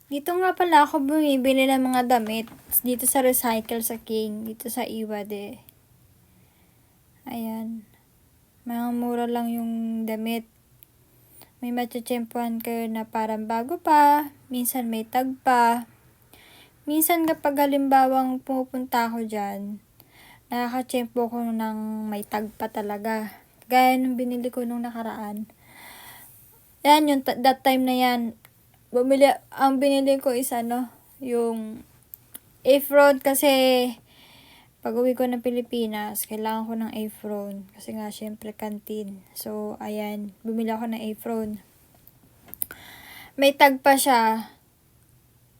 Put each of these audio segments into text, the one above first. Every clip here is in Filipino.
Dito nga pala ako bumibili ng mga damit. Dito sa Recycle sa King. Dito sa Iwade. Ayan. Mga mura lang yung damit. May matchempuan kayo na parang bago pa. Minsan may tag pa. Minsan kapag halimbawang pumupunta ako dyan, nakakachempo ko ng may tag pa talaga. Gaya nung binili ko nung nakaraan. Yan, yung that time na yan. Ang binili ko is yung apron kasi pag uwi ko ng Pilipinas, kailangan ko ng apron. Kasi nga, syempre, canteen. So, ayan, bumili ako ng apron. May tag pa siya.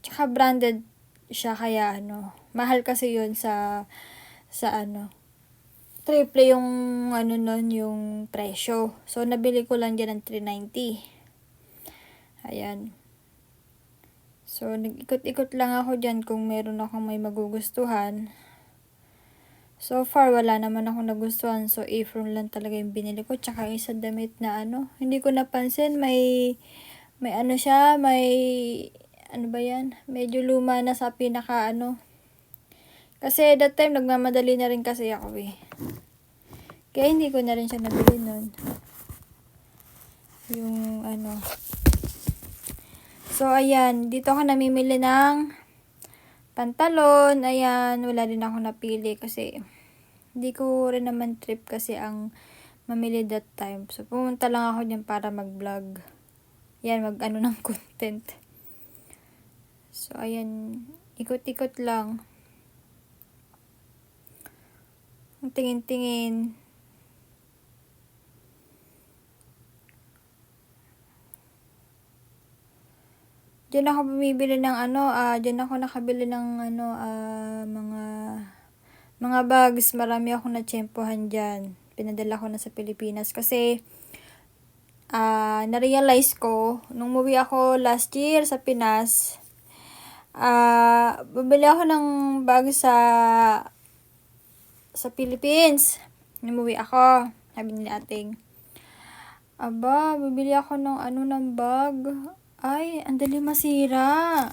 Tsaka branded siya, kaya mahal kasi yun sa triple yung nun, yung presyo. So, nabili ko lang dyan ng $390. Ayan. So, nag-ikot-ikot lang ako dyan kung meron akong may magugustuhan. So far, wala naman akong nagustuhan. So, apron lang talaga yung binili ko. Tsaka isang damit na hindi ko napansin. May siya, may, ba yan? Medyo luma na sa pinaka Kasi that time, nagmamadali na rin kasi ako eh. Kaya hindi ko na rin siya nabili nun. Yung So, ayan. Dito ako namimili ng pantalon. Ayan. Wala din ako napili kasi hindi ko rin naman trip kasi ang mamili that time. So, pumunta lang ako dyan para mag-vlog. Yan, ng content. So, ayan. Ikot-ikot lang. Ang tingin-tingin. Diyan ako bumibili ng diyan ako nakabili ng mga bags. Marami akong natsyempohan dyan. Pinadala ko na sa Pilipinas kasi na-realize ko nung umuwi ako last year sa Pinas, bumili ako ng bag sa Philippines. Umuwi ako. Sabi ni ating, aba, bibili ako ng ng bag. Ay, ang dali masira.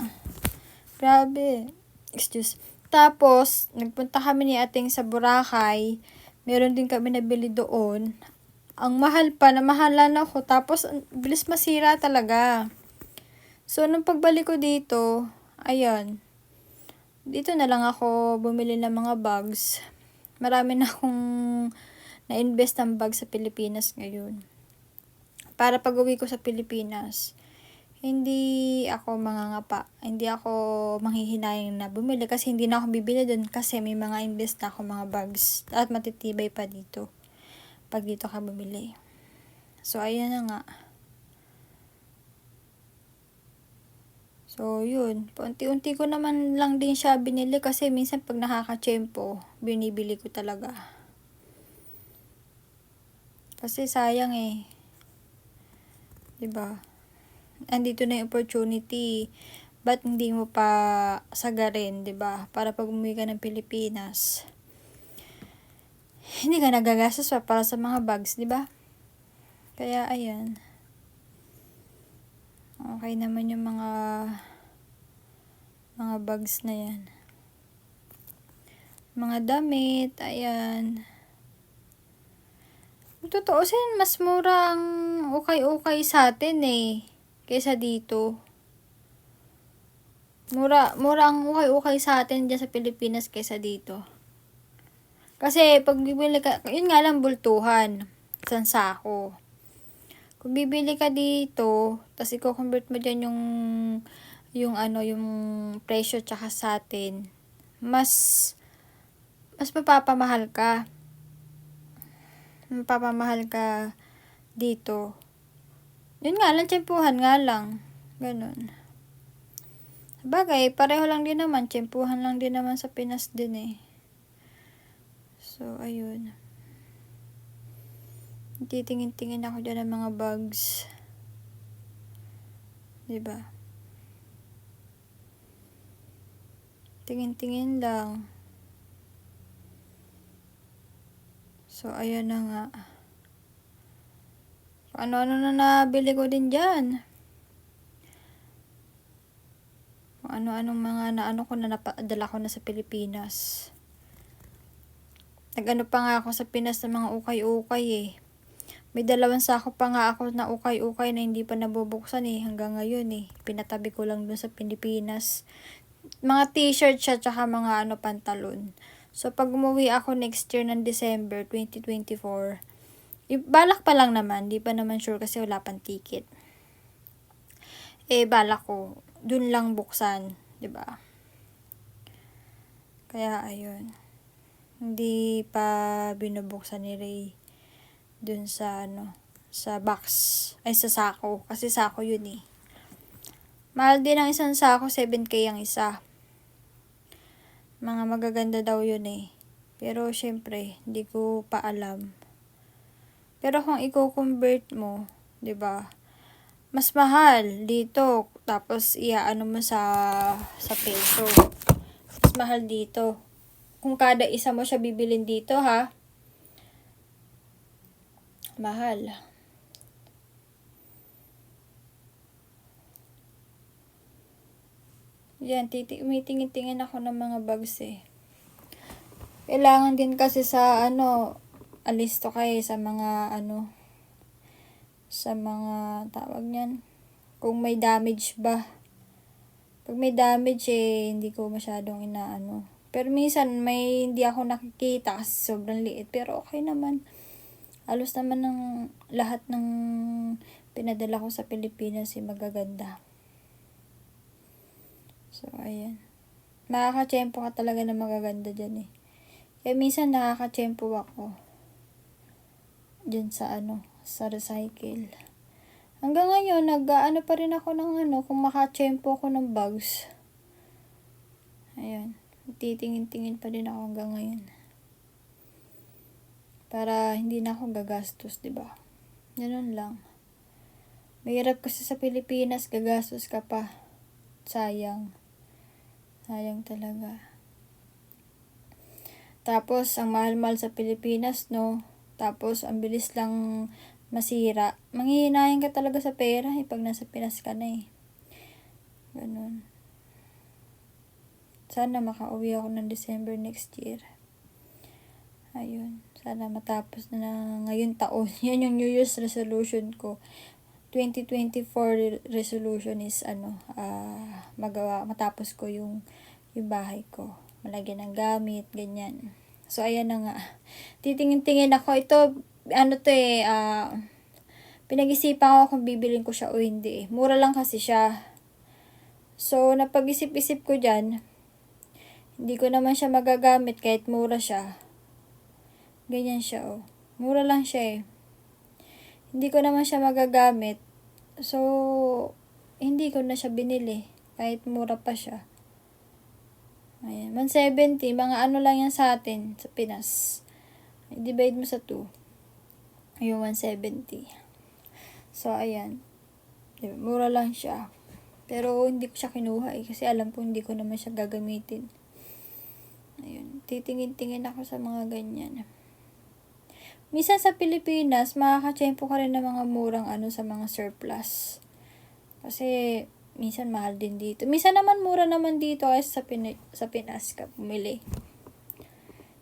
Grabe. Excuse. Tapos, nagpunta kami ni ating sa Boracay. Meron din kami nabili doon. Ang mahal pa, namahalan ako. Tapos, bilis masira talaga. So, nung pagbalik ko dito, ayan. Dito na lang ako bumili ng mga bags. Marami na akong na-invest ng bag sa Pilipinas ngayon. Para pag uwi ko sa Pilipinas, hindi ako mangangapa. Hindi ako manghihinayang na bumili kasi hindi na ako bibili doon kasi may mga invest na ako mga bags at matitibay pa dito pag dito ka bumili. So, ayan na nga. So, yun. Paunti-unti ko naman lang din siya binili kasi minsan pag nakakachempo, binibili ko talaga. Kasi sayang eh. Diba? Andito na yung opportunity. Ba't hindi mo pa sagarin, 'di ba? Para pag umuwi ka ng Pilipinas, hindi ka nagagastos pa para sa mga bags, 'di ba? Kaya ayan. Okay naman yung mga bags na 'yan. Mga damit, ayan. Tutuusin, mas mura ang ukay-ukay sa atin eh, kaysa dito. Mura ang ukay-ukay sa atin dyan sa Pilipinas kaysa dito. Kasi pag bibili ka, yun nga lang bultuhan, isang sako. Kung bibili ka dito, tas i-convert mo dyan yung presyo tsaka sa atin, mas mapapamahal ka. Mapapamahal ka dito. Yun nga lang, tsempuhan nga lang. Ganun. Bagay, pareho lang din naman. Tsempuhan lang din naman sa Pinas din eh. So, ayun. Titingin-tingin ako dyan ng mga bags. Diba? Tingin-tingin lang. So, ayun na nga. Ano na nabili ko din dyan. ano-anong mga naano ko na napadala ko na sa Pilipinas. Nag-ano pa nga ako sa Pinas ng mga ukay-ukay eh. May 2 sako pa nga ako na ukay-ukay na hindi pa nabubuksan eh hanggang ngayon eh. Pinatabi ko lang dun sa Pilipinas. Mga t-shirt siya tsaka mga pantalon. So pag umuwi ako next year ng December 2024, balak pa lang naman, di pa naman sure kasi wala pang ticket. Balak ko dun lang buksan, 'di ba? Kaya ayun. Hindi pa binubuksan ni Ray dun sa sa box, sa sako, kasi sako yun eh. Mahal din ang isang sako, 7K ang isa. Mga magaganda daw yun eh. Pero syempre, hindi ko pa alam. Pero kung i-convert mo, 'di ba? Mas mahal dito, tapos iaano mo sa peso. Mas mahal dito. Kung kada isa mo siya bibilin dito ha, mahal. Yan, umitingin-tingin ako ng mga bags eh. Kailangan din kasi sa alisto kayo sa mga sa mga tawag niyan. Kung may damage ba. Pag may damage hindi ko masyadong inaano. Pero minsan hindi ako nakikita kasi sobrang liit. Pero okay naman. Halos naman ng lahat ng pinadala ko sa Pilipinas magaganda. So, ayan. Makakachempo ka talaga na magaganda dyan eh. Kaya minsan nakakachempo ako. Dyan sa sa recycle. Hanggang ngayon, nag-ano pa rin ako ng kung makachempo ako ng bags. Ayan. Titingin-tingin pa din ako hanggang ngayon. Para hindi na ako gagastos, diba? Ganun lang. Mahirap kasi sa Pilipinas, gagastos ka pa. Sayang. Sayang talaga. Tapos, ang mahal-mahal sa Pilipinas, no? Tapos, ang bilis lang masira. Manghihinayan ka talaga sa pera pag nasa Pinas ka na eh. Ganun. Sana makauwi ako ng December next year. Ayun. Sana matapos na ngayon taon. Yan yung New Year's resolution ko. 2024 resolution is matapos ko yung bahay ko. Malagyan ng gamit, ganyan. So, ayan na nga. Titingin-tingin ako. Ito, pinag-isipan ko kung bibilin ko siya o hindi. Mura lang kasi siya. So, napag-isip-isip ko dyan, hindi ko naman siya magagamit kahit mura siya. Ganyan siya, oh. Mura lang siya eh. Hindi ko naman siya magagamit. So, hindi ko na siya binili. Kahit mura pa siya. Ayan. 170. Mga lang yan sa atin. Sa Pinas. I-divide mo sa 2. Ayun, 170. So, ayan. Diba, mura lang siya. Pero, hindi ko siya kinuha eh. Kasi alam ko hindi ko naman siya gagamitin. Ayun. Titingin-tingin ako sa mga ganyan. Minsan sa Pilipinas, makakachempo ka rin ng mga murang sa mga surplus. Kasi, minsan mahal din dito. Minsan naman mura naman dito kasi sa Pinas ka pumili.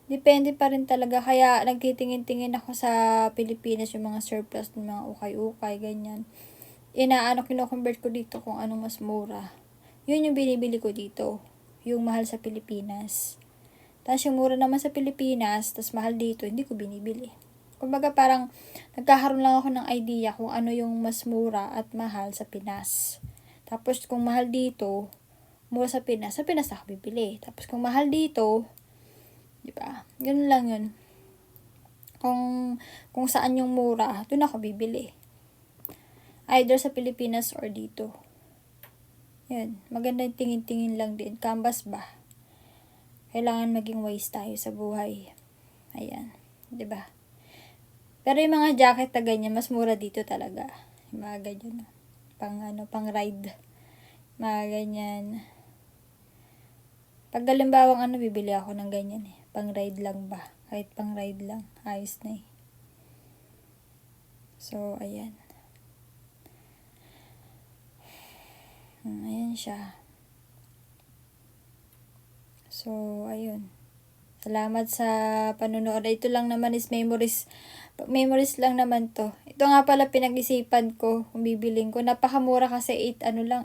Depende pa rin talaga. Kaya, nagtitingin-tingin ako sa Pilipinas yung mga surplus ng mga ukay-ukay, ganyan. Kino-convert ko dito kung anong mas mura. Yun yung binibili ko dito. Yung mahal sa Pilipinas. Tapos yung mura naman sa Pilipinas, tapos mahal dito, hindi ko binibili. Kumbaga parang nagkakaroon lang ako ng idea kung ano yung mas mura at mahal sa Pinas. Tapos kung mahal dito, mura sa Pinas ako bibili. Tapos kung mahal dito, di ba? Ganun lang yun. Kung saan yung mura, doon ako bibili. Either sa Pilipinas or dito. Yan. Maganda yung tingin-tingin lang din. Canvas ba? Kailangan maging wise tayo sa buhay. Ayan. Diba? Pero yung mga jacket na ganyan, mas mura dito talaga. Yung mga ganyan. Pang ride. Mga ganyan. Pag galimbawang bibili ako ng ganyan eh. Pang ride lang ba? Kahit pang ride lang. Ayos na eh. So, ayan. Ayan siya. So, ayun. Salamat sa panonood. Ito lang naman is memories. Memories lang naman to. Ito nga pala pinag-isipan ko kung bibiling ko. Napakamura kasi 8 ano lang,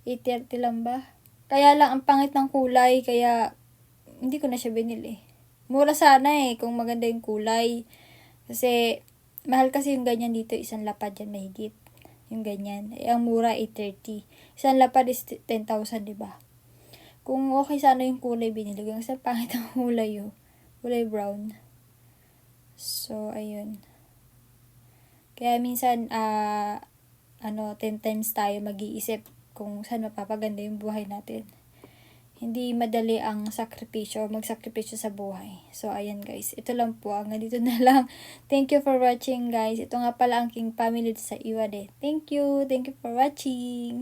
830 lang ba? Kaya lang ang pangit ng kulay kaya hindi ko na siya binili. Mura sana kung maganda yung kulay. Kasi mahal kasi yung ganyan dito, isang lapad yan mahigit. Yung ganyan. Ang mura 830. Isang lapad is 10,000, 'di ba? Kung okay sana yung kulay binili ko. Kasi pangit ang kulay Kulay brown. So, ayun. Kaya minsan, 10 times tayo mag-iisip kung saan mapapaganda yung buhay natin. Hindi madali ang magsakripisyo sa buhay. So, ayan guys. Ito lang po. Hanggang dito na lang. Thank you for watching guys. Ito nga pala ang King Family sa Iwade. Thank you. Thank you for watching.